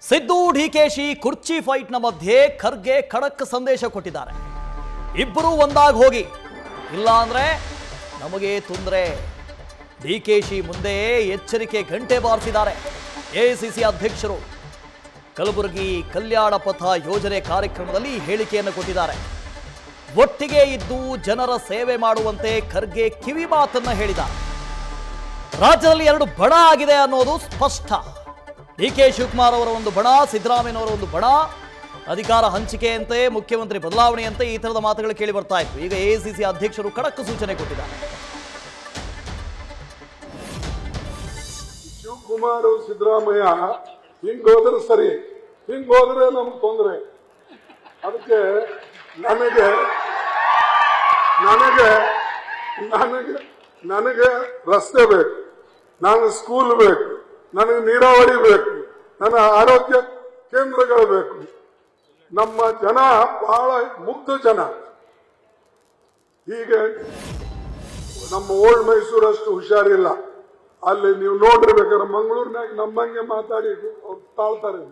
ಸಿದ್ದು ಡಿಕೆಶಿ ಕುರ್ಚಿ ಫೈಟ್ನ ಮಧ್ಯೆ ಖರ್ಗೆ ಖಡಕ್ ಸಂದೇಶ ಕೊಟ್ಟಿದ್ದಾರೆ. ಇಬ್ಬರು ಒಂದಾಗಿ ಹೋಗಿ, ಇಲ್ಲ ಅಂದ್ರೆ ನಮಗೆ ತೊಂದರೆ. ಡಿಕೆಶಿ ಮುಂದೆ ಎಚ್ಚರಿಕೆ ಗಂಟೆ ಬಾರಿಸಿದ್ದಾರೆ. ಎಐಸಿಸಿ ಅಧ್ಯಕ್ಷರು ಕಲಬುರಗಿ ಕಲ್ಯಾಣ ಪಥ ಯೋಜನೆ ಕಾರ್ಯಕ್ರಮದಲ್ಲಿ ಹೇಳಿಕೆಯನ್ನು ಕೊಟ್ಟಿದ್ದಾರೆ. ಒಟ್ಟಿಗೆ ಇದ್ದು ಜನರ ಸೇವೆ ಮಾಡುವಂತೆ ಖರ್ಗೆ ಕಿವಿ ಮಾತನ್ನ ಹೇಳಿದ್ದಾರೆ. ರಾಜ್ಯದಲ್ಲಿ ಎರಡು ಬಣ ಆಗಿದೆ ಅನ್ನೋದು ಸ್ಪಷ್ಟ. ಡಿಕೆ ಶಿವಕುಮಾರ್ ಅವರ ಒಂದು ಬಣ, ಸಿದ್ದರಾಮಯ್ಯನವರ ಒಂದು ಬಣ, ಅಧಿಕಾರ ಹಂಚಿಕೆಯಂತೆ, ಮುಖ್ಯಮಂತ್ರಿ ಬದಲಾವಣೆಯಂತೆ ಈ ತರದ ಮಾತುಗಳು ಕೇಳಿ ಬರ್ತಾ ಇತ್ತು. ಈಗ ಎಐಸಿಸಿ ಅಧ್ಯಕ್ಷರು ಖಡಕ್ ಸೂಚನೆ ಕೊಟ್ಟಿದ್ದಾರೆ. ಶಿವಕುಮಾರ್ ಸಿದ್ದರಾಮಯ್ಯ ಹಿಂಗೋದ್ರೆ ಸರಿ, ಹಿಂಗೋದ್ರೆ ನಮ್ಗೆ ತೊಂದರೆ. ಅದಕ್ಕೆ ನನಗೆ ನನಗೆ ನನಗೆ ನನಗೆ ರಸ್ತೆ ಬೇಕು, ನನಗೆ ಸ್ಕೂಲ್ ಬೇಕು, ನನಗೆ ನೀರಾವರಿ ಬೇಕು, ನನ್ನ ಆರೋಗ್ಯ ಕೇಂದ್ರಗಳು ಬೇಕು. ನಮ್ಮ ಜನ ಬಹಳ ಮುಗ್ಧ ಜನ. ಹೀಗೆ ನಮ್ಮ ಓಲ್ಡ್ ಮೈಸೂರಷ್ಟು ಹುಷಾರಿಲ್ಲ. ಅಲ್ಲಿ ನೀವು ನೋಡಿರ್ಬೇಕಾದ್ರೆ ಮಂಗಳೂರಿನಾಗ ನಮ್ಮಂಗೆ ಮಾತಾಡಿ ಅವ್ರು ತಾಳ್ತಾರೆ,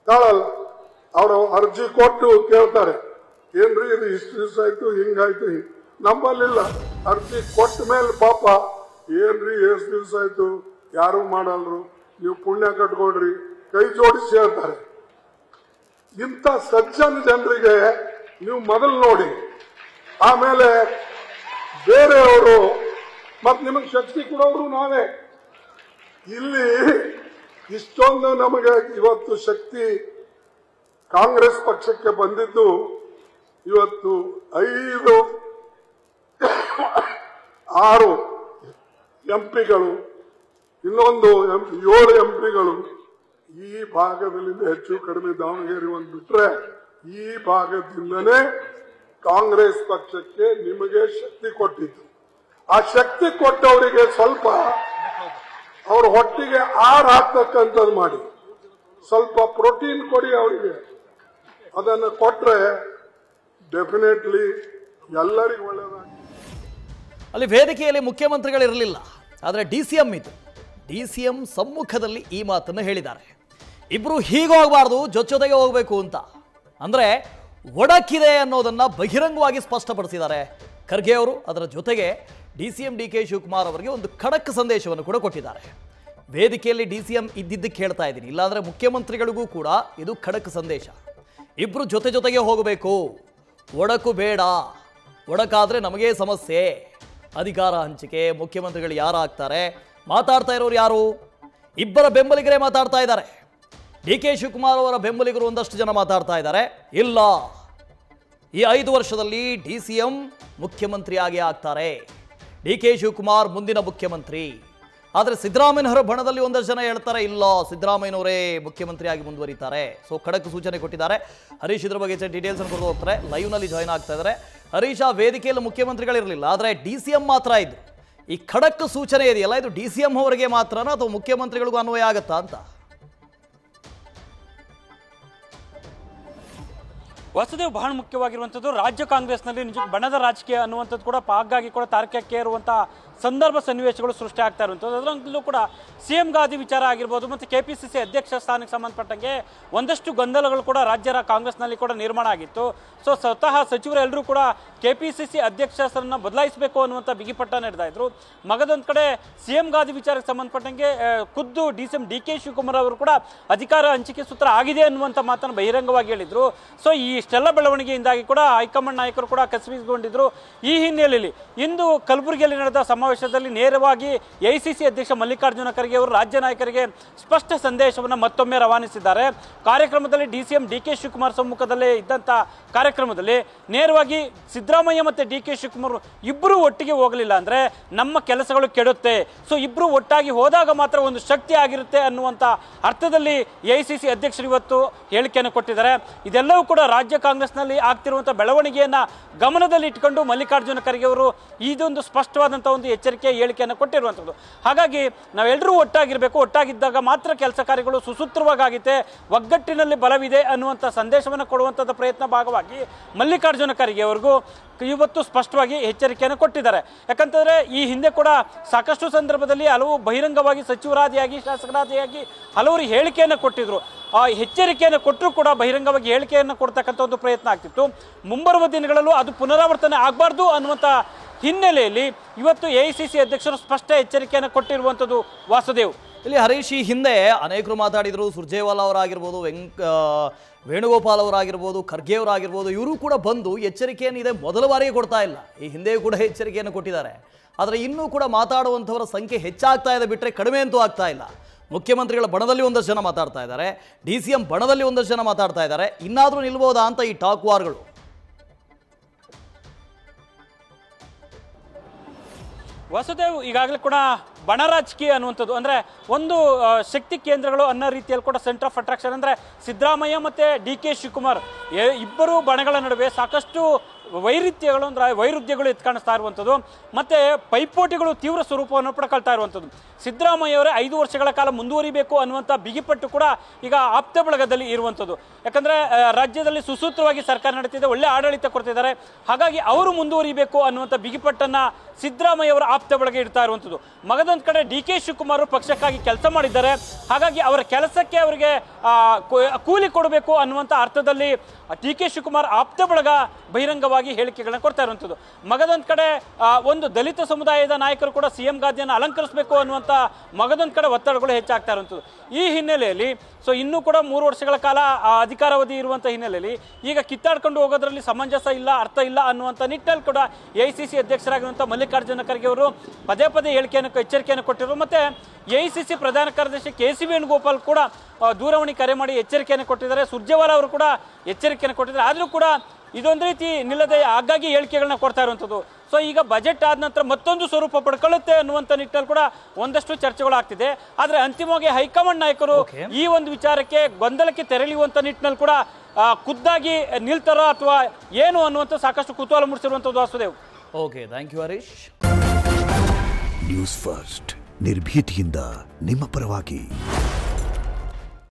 ತಾಳಲ್ಲ. ಅವರು ಅರ್ಜಿ ಕೊಟ್ಟು ಕೇಳ್ತಾರೆ, ಏನ್ರಿ ಇದು ಇಷ್ಟು ದಿವಸ ಆಯ್ತು, ಹಿಂಗಾಯ್ತು. ನಮ್ಮಲ್ಲಿಲ್ಲ, ಅರ್ಜಿ ಕೊಟ್ಟ ಮೇಲೆ ಪಾಪ ಏನ್ರಿ ಎಷ್ಟು ದಿವಸ ಆಯ್ತು, ಯಾರು ಮಾಡಲ್ರು, ನೀವು ಪುಣ್ಯ ಕಟ್ಕೊಡ್ರಿ, ಕೈ ಜೋಡಿಸಿ ಹೇಳ್ತಾರೆ. ಇಂಥ ಸಜ್ಜನ ಜನರಿಗೆ ನೀವು ಮೊದಲು ನೋಡಿ, ಆಮೇಲೆ ಬೇರೆಯವರು ಮತ್ ನಿಮಗೆ ಶಕ್ತಿ ಕೊಡೋರು ನಾವೇ. ಇಲ್ಲಿ ಇಷ್ಟೊಂದು ನಮಗೆ ಇವತ್ತು ಶಕ್ತಿ ಕಾಂಗ್ರೆಸ್ ಪಕ್ಷಕ್ಕೆ ಬಂದಿದ್ದು ಇವತ್ತು 5 6 ಎಂಪಿಗಳು, ಇನ್ನೊಂದು 7 ಎಂಪಿಗಳು ಈ ಭಾಗದಲ್ಲಿಂದ ಹೆಚ್ಚು ಕಡಿಮೆ ದಾವಣಗೆರೆ ಒಂದು ಬಿಟ್ರೆ ಈ ಭಾಗದಿಂದನೇ ಕಾಂಗ್ರೆಸ್ ಪಕ್ಷಕ್ಕೆ ನಿಮಗೆ ಶಕ್ತಿ ಕೊಟ್ಟಿತ್ತು. ಆ ಶಕ್ತಿ ಕೊಟ್ಟವರಿಗೆ ಸ್ವಲ್ಪ ಅವ್ರ ಹೊಟ್ಟಿಗೆ ಆರ್ ಹಾಕ್ತಕ್ಕಂಥದ್ದು ಮಾಡಿ, ಸ್ವಲ್ಪ ಪ್ರೋಟೀನ್ ಕೊಡಿ ಅವರಿಗೆ. ಅದನ್ನು ಕೊಟ್ರೆ ಡೆಫಿನೆಟ್ಲಿ ಎಲ್ಲರಿಗೂ ಒಳ್ಳೆಯದಾಗಿ. ಅಲ್ಲಿ ವೇದಿಕೆಯಲ್ಲಿ ಮುಖ್ಯಮಂತ್ರಿಗಳಿರಲಿಲ್ಲ, ಆದರೆ ಡಿಸಿಎಂ ಇತ್ತು. ಡಿಸಿಎಂ ಸಮ್ಮುಖದಲ್ಲಿ ಈ ಮಾತನ್ನು ಹೇಳಿದ್ದಾರೆ. ಇಬ್ರು ಹೀಗೋಗಬಾರ್ದು, ಜೊತೆಗೆ ಹೋಗಬೇಕು ಅಂತ. ಅಂದ್ರೆ ಒಡಕಿದೆ ಅನ್ನೋದನ್ನ ಬಹಿರಂಗವಾಗಿ ಸ್ಪಷ್ಟಪಡಿಸಿದ್ದಾರೆ ಖರ್ಗೆ ಅವರು. ಅದರ ಜೊತೆಗೆ ಡಿಸಿಎಂ ಡಿಕೆ ಶಿವಕುಮಾರ್ ಅವರಿಗೆ ಒಂದು ಖಡಕ್ ಸಂದೇಶವನ್ನು ಕೂಡ ಕೊಟ್ಟಿದ್ದಾರೆ. ವೇದಿಕೆಯಲ್ಲಿ ಡಿಸಿಎಂ ಇದ್ದಿದ್ದಕ್ಕೆ ಹೇಳ್ತಾ ಇದ್ದೀನಿ, ಇಲ್ಲಾಂದ್ರೆ ಮುಖ್ಯಮಂತ್ರಿಗಳಿಗೂ ಕೂಡ ಇದು ಖಡಕ್ ಸಂದೇಶ. ಇಬ್ರು ಜೊತೆಗೆ ಹೋಗಬೇಕು, ಒಡಕು ಬೇಡ. ಒಡಕಾದ್ರೆ ನಮಗೇ ಸಮಸ್ಯೆ. ಅಧಿಕಾರ ಹಂಚಿಕೆ, ಮುಖ್ಯಮಂತ್ರಿಗಳು ಯಾರಾಗ್ತಾರೆ, ಮಾತಾಡ್ತಾ ಇರೋರು ಯಾರು? ಇಬ್ಬರ ಬೆಂಬಲಿಗರೇ ಮಾತಾಡ್ತಾ ಇದ್ದಾರೆ. ಡಿಕೆ ಶಿವಕುಮಾರ್ ಅವರ ಬೆಂಬಲಿಗರು ಒಂದಷ್ಟು ಜನ ಮಾತಾಡ್ತಾ ಇದ್ದಾರೆ, ಇಲ್ಲ ಈ 5 ವರ್ಷದಲ್ಲಿ ಡಿಸಿಎಂ ಮುಖ್ಯಮಂತ್ರಿಯಾಗಿ ಆಗ್ತಾರೆ, ಡಿಕೆ ಶಿವಕುಮಾರ್ ಮುಂದಿನ ಮುಖ್ಯಮಂತ್ರಿ. ಆದರೆ ಸಿದ್ದರಾಮಯ್ಯನವರ ಬಣದಲ್ಲಿ ಒಂದಷ್ಟು ಜನ ಹೇಳ್ತಾರೆ, ಇಲ್ಲ ಸಿದ್ದರಾಮಯ್ಯನವರೇ ಮುಖ್ಯಮಂತ್ರಿಯಾಗಿ ಮುಂದುವರಿತಾರೆ. ಸೊ ಖಡಕ್ ಸೂಚನೆ ಕೊಟ್ಟಿದ್ದಾರೆ. ಹರೀಶ್ ಇದ್ರ ಬಗ್ಗೆ ಡೀಟೇಲ್ಸ್ ಅನ್ನು ಕೊಡ್ತಾ ಹೋಗ್ತಾರೆ. ಲೈವ್ನಲ್ಲಿ ಜಾಯ್ನ್ ಆಗ್ತಾ ಇದ್ದಾರೆ. ಹರೀಶ್, ಆ ವೇದಿಕೆಯಲ್ಲಿ ಮುಖ್ಯಮಂತ್ರಿಗಳಿರಲಿಲ್ಲ, ಆದರೆ ಡಿಸಿಎಂ ಮಾತ್ರ ಇದ್ರು. ಈ ಖಡಕ್ ಸೂಚನೆ ಇದೆಯಲ್ಲ, ಇದು ಡಿಸಿಎಂ ಅವರಿಗೆ ಮಾತ್ರನಾ ಅಥವಾ ಮುಖ್ಯಮಂತ್ರಿಗಳಿಗೂ ಅನ್ವಯ ಆಗತ್ತಾ ಅಂತ? ವಸುದೇವ್, ಬಹಳ ಮುಖ್ಯವಾಗಿರುವಂಥದ್ದು ರಾಜ್ಯ ಕಾಂಗ್ರೆಸ್ನಲ್ಲಿ ನಿಜ ಬಣದ ರಾಜಕೀಯ ಅನ್ನುವಂಥದ್ದು ಕೂಡ ಆಗಾಗಿ ಕೂಡ ತಾರಕಕ್ಕೆ ಇರುವಂಥ ಸಂದರ್ಭ ಸನ್ನಿವೇಶಗಳು ಸೃಷ್ಟಿ ಆಗ್ತಾ ಇರುವಂಥದ್ದು. ಅದರಲ್ಲೂ ಕೂಡ ಸಿಎಂ ಗಾದಿ ವಿಚಾರ ಆಗಿರ್ಬೋದು ಮತ್ತು ಕೆಪಿಸಿಸಿ ಅಧ್ಯಕ್ಷ ಸ್ಥಾನಕ್ಕೆ ಸಂಬಂಧಪಟ್ಟಂಗೆ ಒಂದಷ್ಟು ಗೊಂದಲಗಳು ಕೂಡ ರಾಜ್ಯ ಕಾಂಗ್ರೆಸ್ನಲ್ಲಿ ಕೂಡ ನಿರ್ಮಾಣ ಆಗಿತ್ತು. ಸೊ ಸ್ವತಃ ಸಚಿವರೆಲ್ಲರೂ ಕೂಡ ಕೆಪಿಸಿಸಿ ಅಧ್ಯಕ್ಷ ಸ್ಥಾನವನ್ನು ಬದಲಾಯಿಸಬೇಕು ಅನ್ನುವಂಥ ಬಿಗಿಪಟ್ಟ ನಡೆದ ಇದ್ರು. ಮಗದೊಂದು ಕಡೆ ಸಿಎಂ ಗಾದಿ ವಿಚಾರಕ್ಕೆ ಸಂಬಂಧಪಟ್ಟಂಗೆ ಖುದ್ದು ಡಿಸಿಎಂ ಡಿಕೆ ಶಿವಕುಮಾರ್ ಅವರು ಕೂಡ ಅಧಿಕಾರ ಹಂಚಿಕೆ ಸೂತ್ರ ಆಗಿದೆ ಅನ್ನುವಂಥ ಮಾತನ್ನು ಬಹಿರಂಗವಾಗಿ ಹೇಳಿದ್ರು. ಸೊ ಈ ಇಷ್ಟೆಲ್ಲ ಬೆಳವಣಿಗೆಯಿಂದಾಗಿ ಕೂಡ ಹೈಕಮಾಂಡ್ ನಾಯಕರು ಕೂಡ ಕಸಿವಿಸಿಕೊಂಡಿದ್ರು. ಈ ಹಿನ್ನೆಲೆಯಲ್ಲಿ ಇಂದು ಕಲಬುರಗಿಯಲ್ಲಿ ನಡೆದ ಸಮಾವೇಶದಲ್ಲಿ ನೇರವಾಗಿ ಎಐಸಿಸಿ ಅಧ್ಯಕ್ಷ ಮಲ್ಲಿಕಾರ್ಜುನ ಖರ್ಗೆ ಅವರು ರಾಜ್ಯ ನಾಯಕರಿಗೆ ಸ್ಪಷ್ಟ ಸಂದೇಶವನ್ನು ಮತ್ತೊಮ್ಮೆ ರವಾನಿಸಿದ್ದಾರೆ. ಕಾರ್ಯಕ್ರಮದಲ್ಲಿ ಡಿಸಿಎಂ ಡಿಕೆ ಶಿವಕುಮಾರ್ ಸಮ್ಮುಖದಲ್ಲೇ ಇದ್ದಂಥ ಕಾರ್ಯಕ್ರಮದಲ್ಲಿ ನೇರವಾಗಿ ಸಿದ್ದರಾಮಯ್ಯ ಮತ್ತು ಡಿಕೆ ಶಿವಕುಮಾರ್ ಇಬ್ಬರು ಒಟ್ಟಿಗೆ ಹೋಗಲಿಲ್ಲ ಅಂದರೆ ನಮ್ಮ ಕೆಲಸಗಳು ಕೆಡುತ್ತೆ, ಸೊ ಇಬ್ಬರು ಒಟ್ಟಾಗಿ ಹೋದಾಗ ಮಾತ್ರ ಒಂದು ಶಕ್ತಿ ಆಗಿರುತ್ತೆ ಅನ್ನುವಂಥ ಅರ್ಥದಲ್ಲಿ ಎಐಸಿಸಿ ಅಧ್ಯಕ್ಷರು ಇವತ್ತು ಹೇಳಿಕೆಯನ್ನು ಕೊಟ್ಟಿದ್ದಾರೆ. ಇದೆಲ್ಲವೂ ಕೂಡ ರಾಜ್ಯ ಕಾಂಗ್ರೆಸ್ನಲ್ಲಿ ಆಗ್ತಿರುವಂಥ ಬೆಳವಣಿಗೆಯನ್ನು ಗಮನದಲ್ಲಿ ಇಟ್ಕೊಂಡು ಮಲ್ಲಿಕಾರ್ಜುನ ಖರ್ಗೆ ಅವರು ಇದೊಂದು ಸ್ಪಷ್ಟವಾದಂಥ ಒಂದು ಎಚ್ಚರಿಕೆ ಹೇಳಿಕೆಯನ್ನು ಕೊಟ್ಟಿರುವಂಥದ್ದು. ಹಾಗಾಗಿ ನಾವೆಲ್ಲರೂ ಒಟ್ಟಾಗಿರಬೇಕು, ಒಟ್ಟಾಗಿದ್ದಾಗ ಮಾತ್ರ ಕೆಲಸ ಕಾರ್ಯಗಳು ಸುಸೂತ್ರವಾಗುತ್ತೆ, ಒಗ್ಗಟ್ಟಿನಲ್ಲಿ ಬಲವಿದೆ ಅನ್ನುವಂಥ ಸಂದೇಶವನ್ನು ಕೊಡುವಂಥದ್ದು ಪ್ರಯತ್ನ ಭಾಗವಾಗಿ ಮಲ್ಲಿಕಾರ್ಜುನ ಖರ್ಗೆ ಅವರಿಗೂ ಇವತ್ತು ಸ್ಪಷ್ಟವಾಗಿ ಎಚ್ಚರಿಕೆಯನ್ನು ಕೊಟ್ಟಿದ್ದಾರೆ. ಯಾಕಂತಂದ್ರೆ ಈ ಹಿಂದೆ ಕೂಡ ಸಾಕಷ್ಟು ಸಂದರ್ಭದಲ್ಲಿ ಹಲವು ಬಹಿರಂಗವಾಗಿ ಸಚಿವರಾದಿಯಾಗಿ ಶಾಸಕರಾದಿಯಾಗಿ ಹಲವರು ಹೇಳಿಕೆಯನ್ನು ಕೊಟ್ಟಿದ್ರು. ಎಚ್ಚರಿಕೆಯನ್ನು ಕೊಟ್ಟರೂ ಕೂಡ ಬಹಿರಂಗವಾಗಿ ಹೇಳಿಕೆಯನ್ನು ಕೊಡ್ತಕ್ಕಂಥ ಒಂದು ಪ್ರಯತ್ನ ಆಗ್ತಿತ್ತು. ಮುಂಬರುವ ದಿನಗಳಲ್ಲೂ ಅದು ಪುನರಾವರ್ತನೆ ಆಗಬಾರ್ದು ಅನ್ನುವಂಥ ಹಿನ್ನೆಲೆಯಲ್ಲಿ ಇವತ್ತು AICC ಅಧ್ಯಕ್ಷರು ಸ್ಪಷ್ಟ ಎಚ್ಚರಿಕೆಯನ್ನು ಕೊಟ್ಟಿರುವಂಥದ್ದು ವಾಸುದೇವ್. ಇಲ್ಲಿ ಹರೀಶ್, ಈ ಹಿಂದೆ ಅನೇಕರು ಮಾತಾಡಿದರು. ಸುರ್ಜೇವಾಲಾ ಅವರಾಗಿರ್ಬೋದು, ವೇಣುಗೋಪಾಲ್ ಅವರಾಗಿರ್ಬೋದು, ಖರ್ಗೆ ಅವರಾಗಿರ್ಬೋದು, ಇವರು ಕೂಡ ಬಂದು ಎಚ್ಚರಿಕೆಯನ್ನು ಇದೆ ಮೊದಲ ಬಾರಿಗೆ ಕೊಡ್ತಾ ಇಲ್ಲ. ಈ ಹಿಂದೆಯೂ ಕೂಡ ಎಚ್ಚರಿಕೆಯನ್ನು ಕೊಟ್ಟಿದ್ದಾರೆ. ಆದರೆ ಇನ್ನೂ ಕೂಡ ಮಾತಾಡುವಂಥವರ ಸಂಖ್ಯೆ ಹೆಚ್ಚಾಗ್ತಾ ಇದೆ ಬಿಟ್ಟರೆ ಕಡಿಮೆ ಅಂತೂ ಆಗ್ತಾ ಇಲ್ಲ. ಮುಖ್ಯಮಂತ್ರಿಗಳ ಬಣದಲ್ಲಿ ಒಂದಷ್ಟು ಜನ ಮಾತಾಡ್ತಾ ಇದ್ದಾರೆ, DCM ಬಣದಲ್ಲಿ ಒಂದಷ್ಟು ಜನ ಮಾತಾಡ್ತಾ ಇದ್ದಾರೆ. ಇನ್ನಾದರೂ ನಿಲ್ಬೋದಾ ಅಂತ ಈ ಟಾಕ್ ವಾರ್ಗಳು. ವಾಸುದೇವ್, ಈಗಾಗಲೇ ಕೂಡ ಬಣ ರಾಜಕೀಯ ಅನ್ನುವಂಥದ್ದು ಅಂದರೆ ಒಂದು ಶಕ್ತಿ ಕೇಂದ್ರಗಳು ಅನ್ನೋ ರೀತಿಯಲ್ಲಿ ಕೂಡ ಸೆಂಟರ್ ಆಫ್ ಅಟ್ರಾಕ್ಷನ್ ಅಂದರೆ ಸಿದ್ದರಾಮಯ್ಯ ಮತ್ತು DK ಶಿವಕುಮಾರ್ ಇಬ್ಬರು ಬಣಗಳ ನಡುವೆ ಸಾಕಷ್ಟು ವೈರುಧ್ಯಗಳು ಅಂದರೆ ವೈರುಧ್ಯಗಳು ಎತ್ಕಾಣಿಸ್ತಾ ಇರುವಂಥದ್ದು ಮತ್ತು ಪೈಪೋಟಿಗಳು ತೀವ್ರ ಸ್ವರೂಪವನ್ನು ಪಡ್ಕೊಳ್ತಾ ಇರುವಂಥದ್ದು. ಸಿದ್ದರಾಮಯ್ಯವರೇ 5 ವರ್ಷಗಳ ಕಾಲ ಮುಂದುವರಿಬೇಕು ಅನ್ನುವಂಥ ಬಿಗಿಪಟ್ಟು ಕೂಡ ಈಗ ಆಪ್ತ ಬಳಗದಲ್ಲಿ ಇರುವಂಥದ್ದು. ಯಾಕಂದರೆ ರಾಜ್ಯದಲ್ಲಿ ಸುಸೂತ್ರವಾಗಿ ಸರ್ಕಾರ ನಡೀತಿದೆ, ಒಳ್ಳೆ ಆಡಳಿತ ಕೊಡ್ತಿದ್ದಾರೆ. ಹಾಗಾಗಿ ಅವರು ಮುಂದುವರಿಬೇಕು ಅನ್ನುವಂಥ ಬಿಗಿಪಟ್ಟನ್ನು ಸಿದ್ದರಾಮಯ್ಯವರ ಆಪ್ತ ಬಳಗ ಇಡ್ತಾ ಇರುವಂಥದ್ದು. ಮಗದೊಂದು ಕಡೆ DK ಶಿವಕುಮಾರ್ ಪಕ್ಷಕ್ಕಾಗಿ ಕೆಲಸ ಮಾಡಿದ್ದಾರೆ. ಹಾಗಾಗಿ ಅವರ ಕೆಲಸಕ್ಕೆ ಅವರಿಗೆ ಕೂಲಿ ಕೊಡಬೇಕು ಅನ್ನುವಂಥ ಅರ್ಥದಲ್ಲಿ DK ಶಿವಕುಮಾರ್ ಆಪ್ತ ಬಳಗ ಬಹಿರಂಗವಾಗಿ ಹೇಳಿಕೆಗಳನ್ನ ಕೊಡ್ತಾ ಇರುವಂಥದ್ದು. ಮಗದೊಂದು ಕಡೆ ಒಂದು ದಲಿತ ಸಮುದಾಯದ ನಾಯಕರು ಕೂಡ CM ಗಾದಿಯನ್ನು ಅಲಂಕರಿಸಬೇಕು ಅನ್ನುವಂಥ ಮಗದೊಂದು ಕಡೆ ಒತ್ತಡಗಳು ಹೆಚ್ಚಾಗ್ತಾ ಇರುವಂಥದ್ದು. ಈ ಹಿನ್ನೆಲೆಯಲ್ಲಿ ಇನ್ನೂ ಕೂಡ 3 ವರ್ಷಗಳ ಕಾಲ ಅಧಿಕಾರಾವಧಿ ಇರುವಂಥ ಹಿನ್ನೆಲೆಯಲ್ಲಿ ಈಗ ಕಿತ್ತಾಡ್ಕೊಂಡು ಹೋಗೋದ್ರಲ್ಲಿ ಸಮಂಜಸ ಇಲ್ಲ, ಅರ್ಥ ಇಲ್ಲ ಅನ್ನುವಂಥ ನಿಟ್ಟಿನಲ್ಲಿ ಕೂಡ AICC ಅಧ್ಯಕ್ಷರಾಗಿರುವಂಥ ಮಲ್ಲಿಕಾರ್ಜುನ ಖರ್ಗೆ ಅವರು ಪದೇ ಪದೇ ಎಚ್ಚರಿಕೆಯನ್ನು ಕೊಟ್ಟಿರು. ಮತ್ತು AICC ಪ್ರಧಾನ ಕಾರ್ಯದರ್ಶಿ KC ವೇಣುಗೋಪಾಲ್ ಕೂಡ ದೂರವಾಣಿ ಕರೆ ಮಾಡಿ ಎಚ್ಚರಿಕೆಯನ್ನು ಕೊಟ್ಟಿದ್ದಾರೆ. ಸುರ್ಜೇವಾಲಾ ಅವರು ಕೂಡ ಎಚ್ಚರಿಕೆಯನ್ನು ಕೊಟ್ಟಿದ್ದಾರೆ. ಆದರೂ ಕೂಡ ಇದೊಂದು ರೀತಿ ನಿಲ್ಲದೆ ಆಗಾಗ್ಗೆ ಹೇಳಿಕೆಗಳನ್ನ ಕೊಡ್ತಾ ಇರುವಂಥದ್ದು. ಈಗ ಬಜೆಟ್ ಆದ ನಂತರ ಮತ್ತೊಂದು ಸ್ವರೂಪ ಪಡ್ಕೊಳ್ಳುತ್ತೆ ಅನ್ನುವಂಥ ನಿಟ್ಟಿನಲ್ಲಿ ಕೂಡ ಒಂದಷ್ಟು ಚರ್ಚೆಗಳು ಆಗ್ತಿದೆ. ಆದರೆ ಅಂತಿಮವಾಗಿ ಹೈಕಮಾಂಡ್ ನಾಯಕರು ಈ ಒಂದು ವಿಚಾರಕ್ಕೆ ಗೊಂದಲಕ್ಕೆ ತೆರಳಿಯುವಂಥ ನಿಟ್ಟಿನಲ್ಲಿ ಕೂಡ ಖುದ್ದಾಗಿ ನಿಲ್ತಾರೋ ಅಥವಾ ಏನು ಅನ್ನುವಂಥ ಸಾಕಷ್ಟು ಕುತೂಹಲ ಮೂಡಿಸಿರುವಂಥದ್ದು Vasudev. Okay, thank you Harish. News First ನಿರ್ಭೀತಿಯಿಂದ ನಿಮ್ಮ ಪರವಾಗಿ.